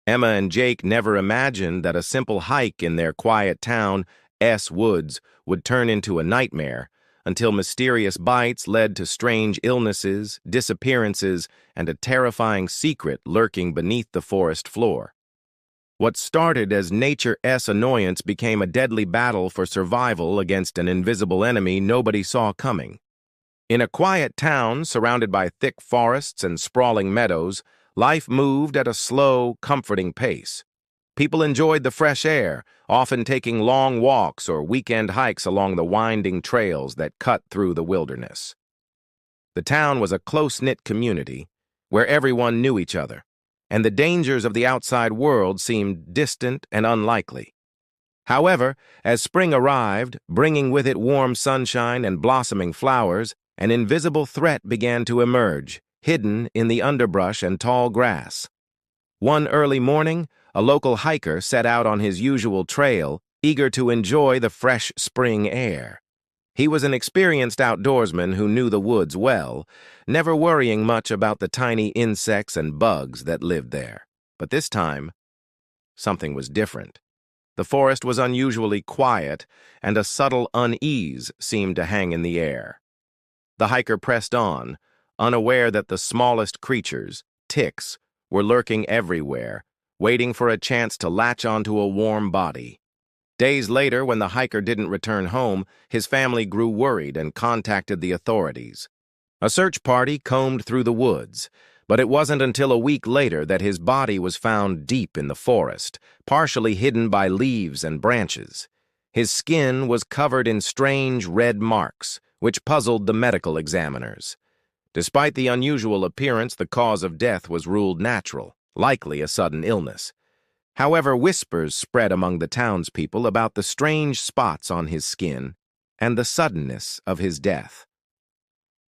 Emma and Jake never imagined that a simple hike in their quiet town, Woods, would turn into a nightmare, until mysterious bites led to strange illnesses, disappearances, and a terrifying secret lurking beneath the forest floor. What started as nature's annoyance became a deadly battle for survival against an invisible enemy nobody saw coming. In a quiet town surrounded by thick forests and sprawling meadows, life moved at a slow, comforting pace. People enjoyed the fresh air, often taking long walks or weekend hikes along the winding trails that cut through the wilderness. The town was a close-knit community where everyone knew each other, and the dangers of the outside world seemed distant and unlikely. However, as spring arrived, bringing with it warm sunshine and blossoming flowers, an invisible threat began to emerge, hidden in the underbrush and tall grass. One early morning, a local hiker set out on his usual trail, eager to enjoy the fresh spring air. He was an experienced outdoorsman who knew the woods well, never worrying much about the tiny insects and bugs that lived there. But this time, something was different. The forest was unusually quiet, and a subtle unease seemed to hang in the air. The hiker pressed on, unaware that the smallest creatures, ticks, were lurking everywhere, waiting for a chance to latch onto a warm body. Days later, when the hiker didn't return home, his family grew worried and contacted the authorities. A search party combed through the woods, but it wasn't until a week later that his body was found deep in the forest, partially hidden by leaves and branches. His skin was covered in strange red marks, which puzzled the medical examiners. Despite the unusual appearance, the cause of death was ruled natural, likely a sudden illness. However, whispers spread among the townspeople about the strange spots on his skin and the suddenness of his death.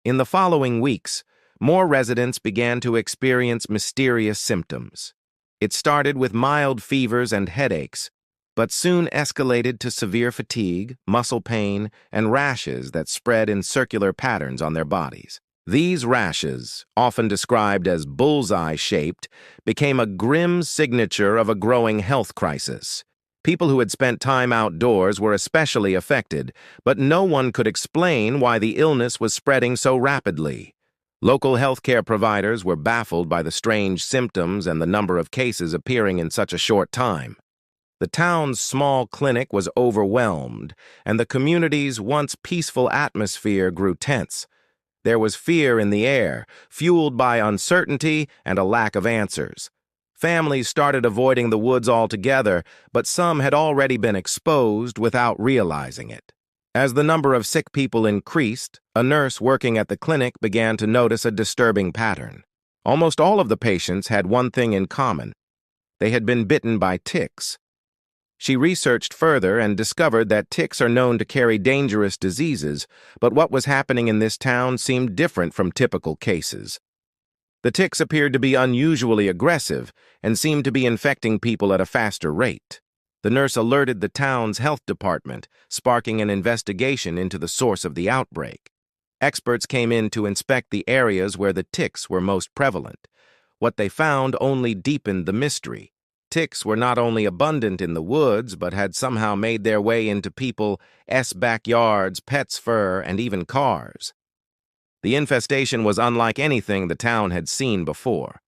In the following weeks, more residents began to experience mysterious symptoms. It started with mild fevers and headaches, but soon escalated to severe fatigue, muscle pain, and rashes that spread in circular patterns on their bodies. These rashes, often described as bullseye-shaped, became a grim signature of a growing health crisis. People who had spent time outdoors were especially affected, but no one could explain why the illness was spreading so rapidly. Local healthcare providers were baffled by the strange symptoms and the number of cases appearing in such a short time. The town's small clinic was overwhelmed, and the community's once peaceful atmosphere grew tense. There was fear in the air, fueled by uncertainty and a lack of answers. Families started avoiding the woods altogether, but some had already been exposed without realizing it. As the number of sick people increased, a nurse working at the clinic began to notice a disturbing pattern. Almost all of the patients had one thing in common. They had been bitten by ticks. She researched further and discovered that ticks are known to carry dangerous diseases, but what was happening in this town seemed different from typical cases. The ticks appeared to be unusually aggressive and seemed to be infecting people at a faster rate. The nurse alerted the town's health department, sparking an investigation into the source of the outbreak. Experts came in to inspect the areas where the ticks were most prevalent. What they found only deepened the mystery. Ticks were not only abundant in the woods, but had somehow made their way into people's backyards, pets' fur, and even cars. The infestation was unlike anything the town had seen before.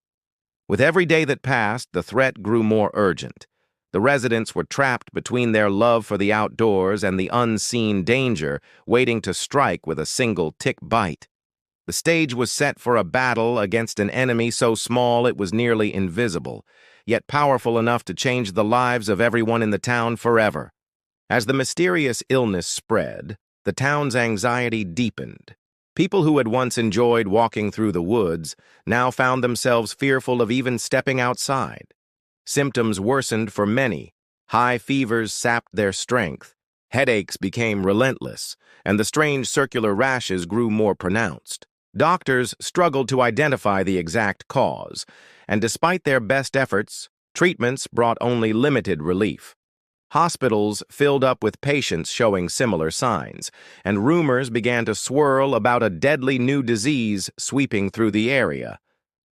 With every day that passed, the threat grew more urgent. The residents were trapped between their love for the outdoors and the unseen danger, waiting to strike with a single tick bite. The stage was set for a battle against an enemy so small it was nearly invisible, yet powerful enough to change the lives of everyone in the town forever. As the mysterious illness spread, the town's anxiety deepened. People who had once enjoyed walking through the woods now found themselves fearful of even stepping outside. Symptoms worsened for many. High fevers sapped their strength. Headaches became relentless, and the strange circular rashes grew more pronounced. Doctors struggled to identify the exact cause, and despite their best efforts, treatments brought only limited relief. Hospitals filled up with patients showing similar signs, and rumors began to swirl about a deadly new disease sweeping through the area.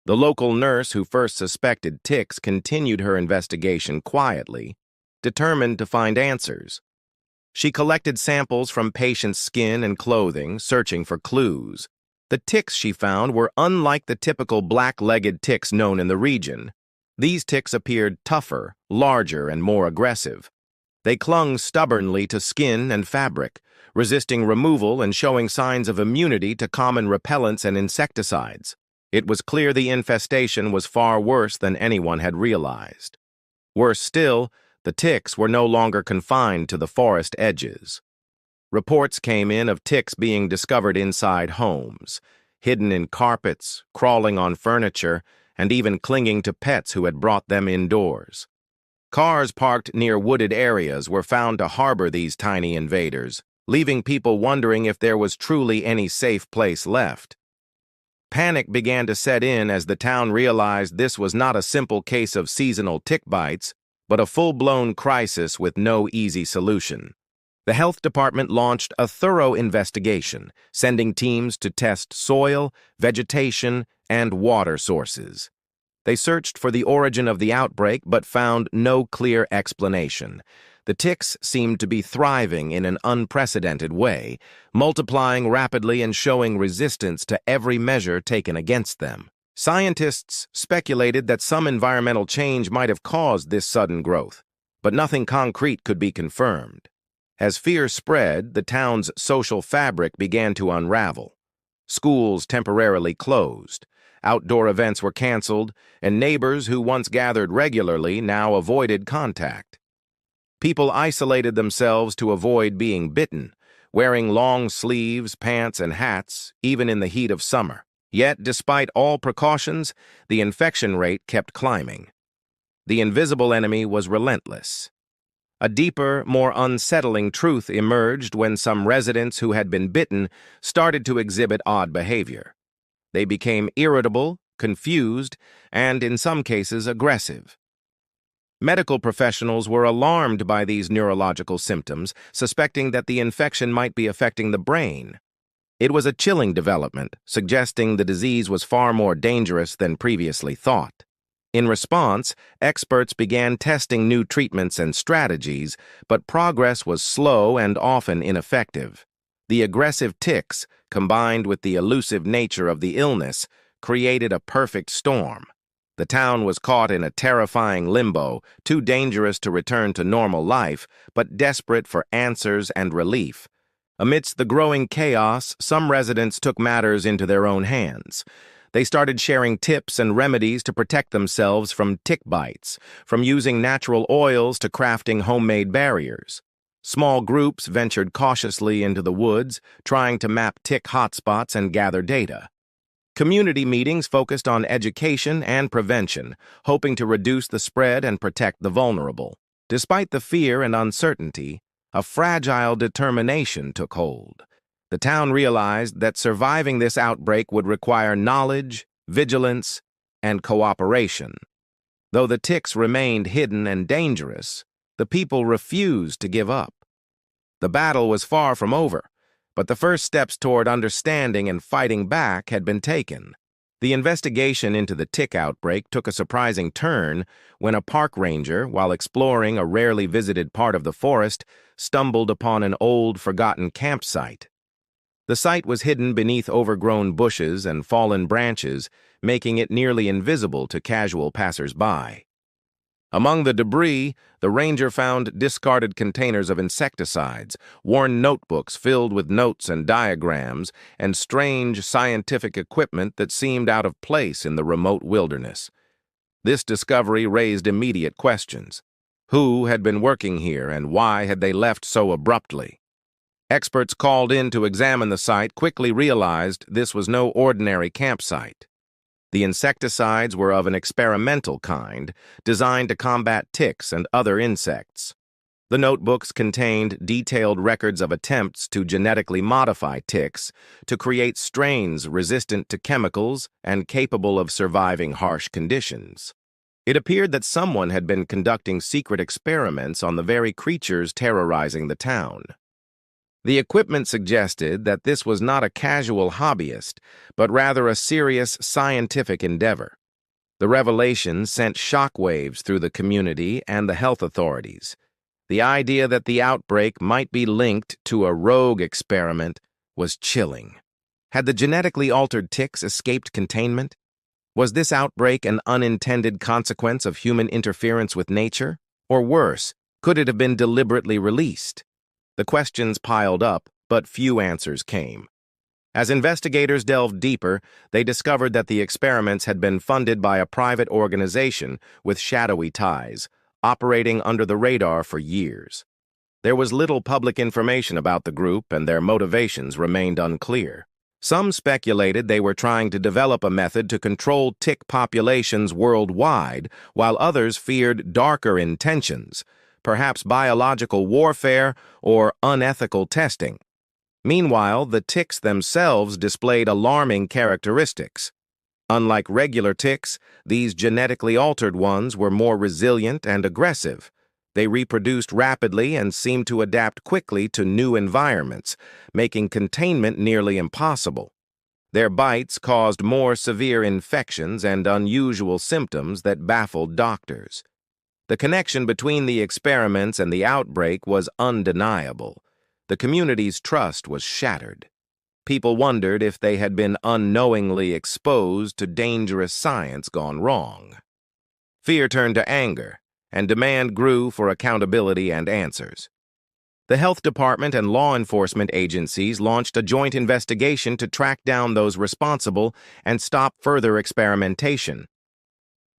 The local nurse who first suspected ticks continued her investigation quietly, determined to find answers. She collected samples from patients' skin and clothing, searching for clues. The ticks she found were unlike the typical black-legged ticks known in the region. These ticks appeared tougher, larger, and more aggressive. They clung stubbornly to skin and fabric, resisting removal and showing signs of immunity to common repellents and insecticides. It was clear the infestation was far worse than anyone had realized. Worse still, the ticks were no longer confined to the forest edges. Reports came in of ticks being discovered inside homes, hidden in carpets, crawling on furniture, and even clinging to pets who had brought them indoors. Cars parked near wooded areas were found to harbor these tiny invaders, leaving people wondering if there was truly any safe place left. Panic began to set in as the town realized this was not a simple case of seasonal tick bites, but a full-blown crisis with no easy solution. The health department launched a thorough investigation, sending teams to test soil, vegetation, and water sources. They searched for the origin of the outbreak but found no clear explanation. The ticks seemed to be thriving in an unprecedented way, multiplying rapidly and showing resistance to every measure taken against them. Scientists speculated that some environmental change might have caused this sudden growth, but nothing concrete could be confirmed. As fear spread, the town's social fabric began to unravel. Schools temporarily closed, outdoor events were canceled, and neighbors who once gathered regularly now avoided contact. People isolated themselves to avoid being bitten, wearing long sleeves, pants, and hats, even in the heat of summer. Yet, despite all precautions, the infection rate kept climbing. The invisible enemy was relentless. A deeper, more unsettling truth emerged when some residents who had been bitten started to exhibit odd behavior. They became irritable, confused, and, in some cases, aggressive. Medical professionals were alarmed by these neurological symptoms, suspecting that the infection might be affecting the brain. It was a chilling development, suggesting the disease was far more dangerous than previously thought. In response, experts began testing new treatments and strategies, but progress was slow and often ineffective. The aggressive ticks, combined with the elusive nature of the illness, created a perfect storm. The town was caught in a terrifying limbo, too dangerous to return to normal life, but desperate for answers and relief. Amidst the growing chaos, some residents took matters into their own hands. They started sharing tips and remedies to protect themselves from tick bites, from using natural oils to crafting homemade barriers. Small groups ventured cautiously into the woods, trying to map tick hotspots and gather data. Community meetings focused on education and prevention, hoping to reduce the spread and protect the vulnerable. Despite the fear and uncertainty, a fragile determination took hold. The town realized that surviving this outbreak would require knowledge, vigilance, and cooperation. Though the ticks remained hidden and dangerous, the people refused to give up. The battle was far from over, but the first steps toward understanding and fighting back had been taken. The investigation into the tick outbreak took a surprising turn when a park ranger, while exploring a rarely visited part of the forest, stumbled upon an old, forgotten campsite. The site was hidden beneath overgrown bushes and fallen branches, making it nearly invisible to casual passers-by. Among the debris, the ranger found discarded containers of insecticides, worn notebooks filled with notes and diagrams, and strange scientific equipment that seemed out of place in the remote wilderness. This discovery raised immediate questions. Who had been working here, and why had they left so abruptly? Experts called in to examine the site quickly realized this was no ordinary campsite. The insecticides were of an experimental kind, designed to combat ticks and other insects. The notebooks contained detailed records of attempts to genetically modify ticks to create strains resistant to chemicals and capable of surviving harsh conditions. It appeared that someone had been conducting secret experiments on the very creatures terrorizing the town. The equipment suggested that this was not a casual hobbyist, but rather a serious scientific endeavor. The revelation sent shockwaves through the community and the health authorities. The idea that the outbreak might be linked to a rogue experiment was chilling. Had the genetically altered ticks escaped containment? Was this outbreak an unintended consequence of human interference with nature? Or worse, could it have been deliberately released? The questions piled up, but few answers came. As investigators delved deeper, they discovered that the experiments had been funded by a private organization with shadowy ties, operating under the radar for years. There was little public information about the group, and their motivations remained unclear. Some speculated they were trying to develop a method to control tick populations worldwide, while others feared darker intentions, perhaps biological warfare or unethical testing. Meanwhile, the ticks themselves displayed alarming characteristics. Unlike regular ticks, these genetically altered ones were more resilient and aggressive. They reproduced rapidly and seemed to adapt quickly to new environments, making containment nearly impossible. Their bites caused more severe infections and unusual symptoms that baffled doctors. The connection between the experiments and the outbreak was undeniable. The community's trust was shattered. People wondered if they had been unknowingly exposed to dangerous science gone wrong. Fear turned to anger, and demand grew for accountability and answers. The health department and law enforcement agencies launched a joint investigation to track down those responsible and stop further experimentation.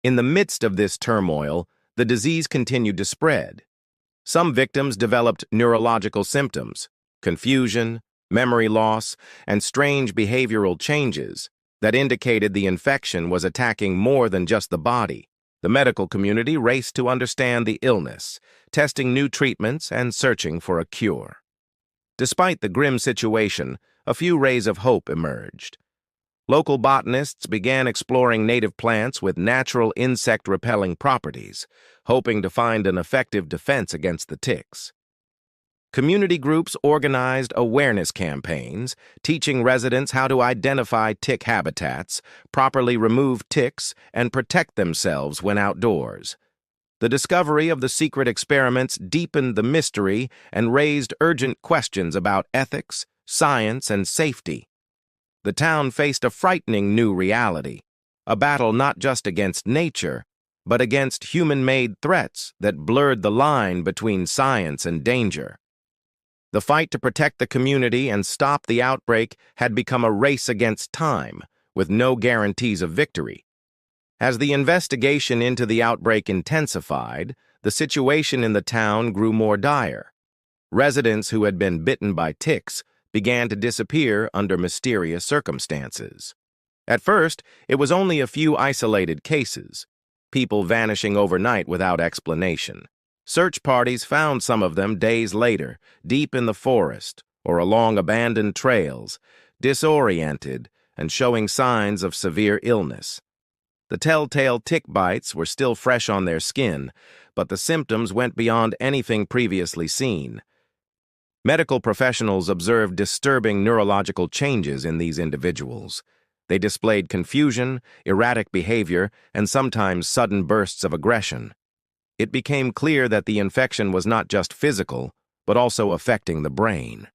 In the midst of this turmoil, the disease continued to spread. Some victims developed neurological symptoms, confusion, memory loss, and strange behavioral changes that indicated the infection was attacking more than just the body. The medical community raced to understand the illness, testing new treatments and searching for a cure. Despite the grim situation, a few rays of hope emerged. Local botanists began exploring native plants with natural insect-repelling properties, hoping to find an effective defense against the ticks. Community groups organized awareness campaigns, teaching residents how to identify tick habitats, properly remove ticks, and protect themselves when outdoors. The discovery of the secret experiments deepened the mystery and raised urgent questions about ethics, science, and safety. The town faced a frightening new reality, a battle not just against nature, but against human-made threats that blurred the line between science and danger. The fight to protect the community and stop the outbreak had become a race against time, with no guarantees of victory. As the investigation into the outbreak intensified, the situation in the town grew more dire. Residents who had been bitten by ticks began to disappear under mysterious circumstances. At first, it was only a few isolated cases, people vanishing overnight without explanation. Search parties found some of them days later, deep in the forest or along abandoned trails, disoriented and showing signs of severe illness. The telltale tick bites were still fresh on their skin, but the symptoms went beyond anything previously seen. Medical professionals observed disturbing neurological changes in these individuals. They displayed confusion, erratic behavior, and sometimes sudden bursts of aggression. It became clear that the infection was not just physical, but also affecting the brain.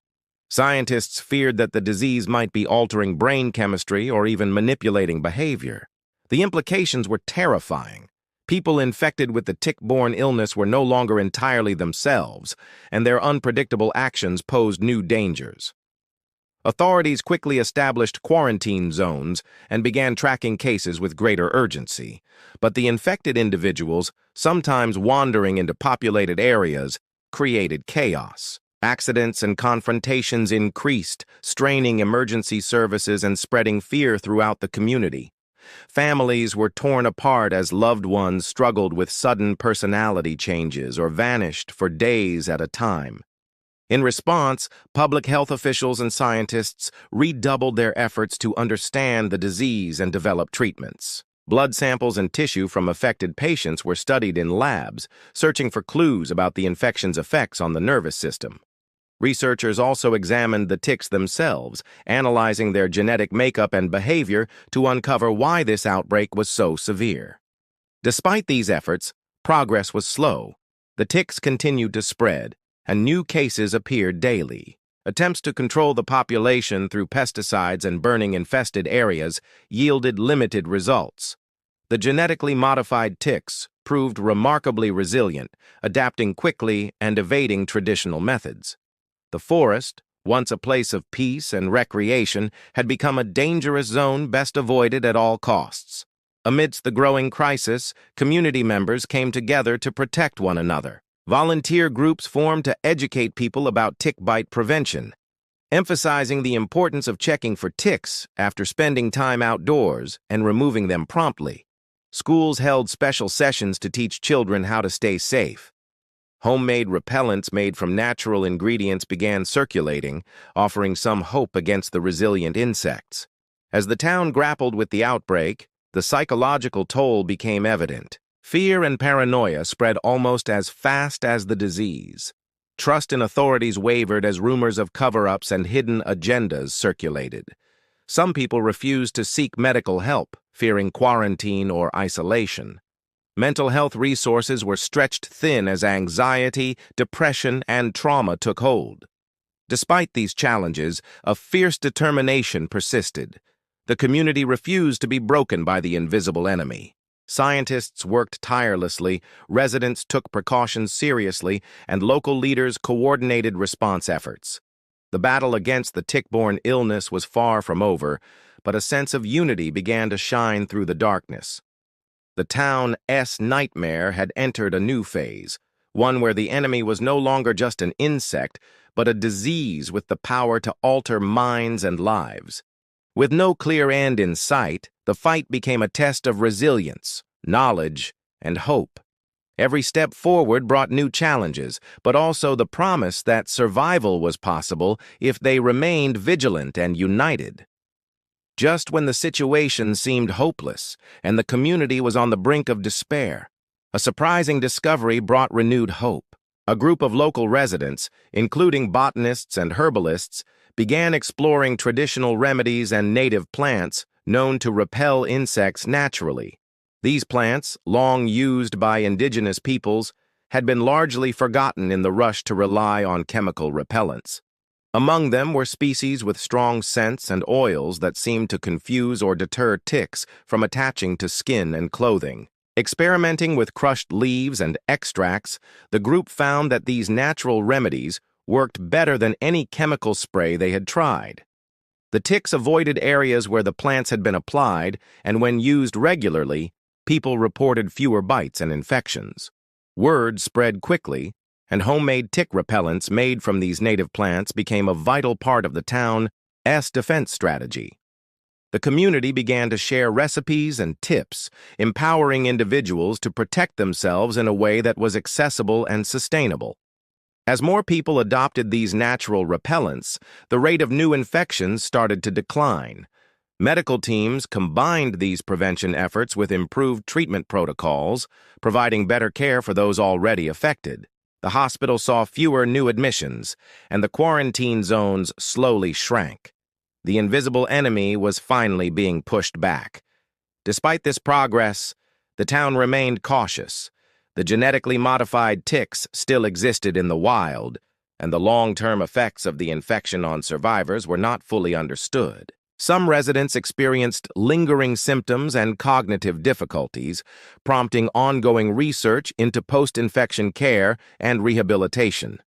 Scientists feared that the disease might be altering brain chemistry or even manipulating behavior. The implications were terrifying. People infected with the tick-borne illness were no longer entirely themselves, and their unpredictable actions posed new dangers. Authorities quickly established quarantine zones and began tracking cases with greater urgency. But the infected individuals, sometimes wandering into populated areas, created chaos. Accidents and confrontations increased, straining emergency services and spreading fear throughout the community. Families were torn apart as loved ones struggled with sudden personality changes or vanished for days at a time. In response, public health officials and scientists redoubled their efforts to understand the disease and develop treatments. Blood samples and tissue from affected patients were studied in labs, searching for clues about the infection's effects on the nervous system. Researchers also examined the ticks themselves, analyzing their genetic makeup and behavior to uncover why this outbreak was so severe. Despite these efforts, progress was slow. The ticks continued to spread, and new cases appeared daily. Attempts to control the population through pesticides and burning infested areas yielded limited results. The genetically modified ticks proved remarkably resilient, adapting quickly and evading traditional methods. The forest, once a place of peace and recreation, had become a dangerous zone best avoided at all costs. Amidst the growing crisis, community members came together to protect one another. Volunteer groups formed to educate people about tick bite prevention, emphasizing the importance of checking for ticks after spending time outdoors and removing them promptly. Schools held special sessions to teach children how to stay safe. Homemade repellents made from natural ingredients began circulating, offering some hope against the resilient insects. As the town grappled with the outbreak, the psychological toll became evident. Fear and paranoia spread almost as fast as the disease. Trust in authorities wavered as rumors of cover-ups and hidden agendas circulated. Some people refused to seek medical help, fearing quarantine or isolation. Mental health resources were stretched thin as anxiety, depression, and trauma took hold. Despite these challenges, a fierce determination persisted. The community refused to be broken by the invisible enemy. Scientists worked tirelessly, residents took precautions seriously, and local leaders coordinated response efforts. The battle against the tick-borne illness was far from over, but a sense of unity began to shine through the darkness. The town's nightmare had entered a new phase, one where the enemy was no longer just an insect, but a disease with the power to alter minds and lives. With no clear end in sight, the fight became a test of resilience, knowledge, and hope. Every step forward brought new challenges, but also the promise that survival was possible if they remained vigilant and united. Just when the situation seemed hopeless and the community was on the brink of despair, a surprising discovery brought renewed hope. A group of local residents, including botanists and herbalists, began exploring traditional remedies and native plants known to repel insects naturally. These plants, long used by indigenous peoples, had been largely forgotten in the rush to rely on chemical repellents. Among them were species with strong scents and oils that seemed to confuse or deter ticks from attaching to skin and clothing. Experimenting with crushed leaves and extracts, the group found that these natural remedies worked better than any chemical spray they had tried. The ticks avoided areas where the plants had been applied, and when used regularly, people reported fewer bites and infections. Word spread quickly, and homemade tick repellents made from these native plants became a vital part of the town's defense strategy. The community began to share recipes and tips, empowering individuals to protect themselves in a way that was accessible and sustainable. As more people adopted these natural repellents, the rate of new infections started to decline. Medical teams combined these prevention efforts with improved treatment protocols, providing better care for those already affected. The hospital saw fewer new admissions, and the quarantine zones slowly shrank. The invisible enemy was finally being pushed back. Despite this progress, the town remained cautious. The genetically modified ticks still existed in the wild, and the long-term effects of the infection on survivors were not fully understood. Some residents experienced lingering symptoms and cognitive difficulties, prompting ongoing research into post-infection care and rehabilitation.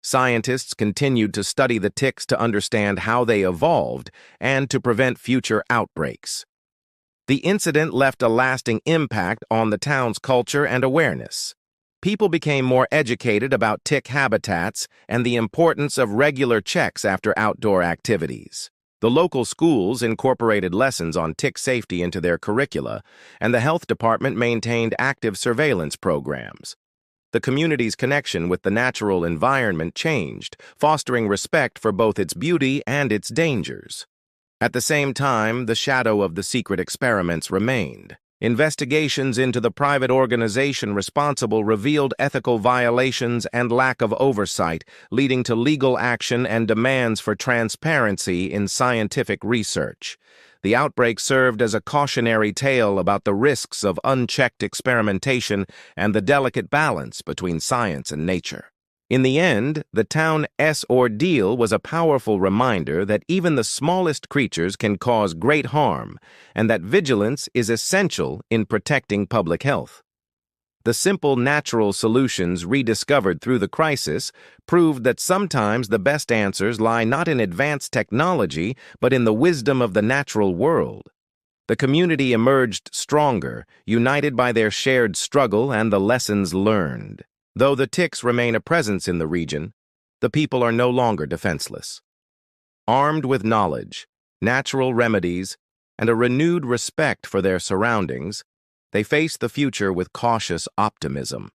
Scientists continued to study the ticks to understand how they evolved and to prevent future outbreaks. The incident left a lasting impact on the town's culture and awareness. People became more educated about tick habitats and the importance of regular checks after outdoor activities. The local schools incorporated lessons on tick safety into their curricula, and the health department maintained active surveillance programs. The community's connection with the natural environment changed, fostering respect for both its beauty and its dangers. At the same time, the shadow of the secret experiments remained. Investigations into the private organization responsible revealed ethical violations and lack of oversight, leading to legal action and demands for transparency in scientific research. The outbreak served as a cautionary tale about the risks of unchecked experimentation and the delicate balance between science and nature. In the end, the town's ordeal was a powerful reminder that even the smallest creatures can cause great harm, and that vigilance is essential in protecting public health. The simple natural solutions rediscovered through the crisis proved that sometimes the best answers lie not in advanced technology, but in the wisdom of the natural world. The community emerged stronger, united by their shared struggle and the lessons learned. Though the ticks remain a presence in the region, the people are no longer defenseless. Armed with knowledge, natural remedies, and a renewed respect for their surroundings, they face the future with cautious optimism.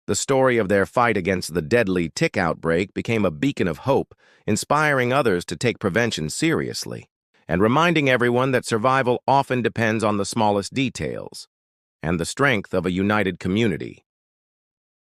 The story of their fight against the deadly tick outbreak became a beacon of hope, inspiring others to take prevention seriously, and reminding everyone that survival often depends on the smallest details and the strength of a united community.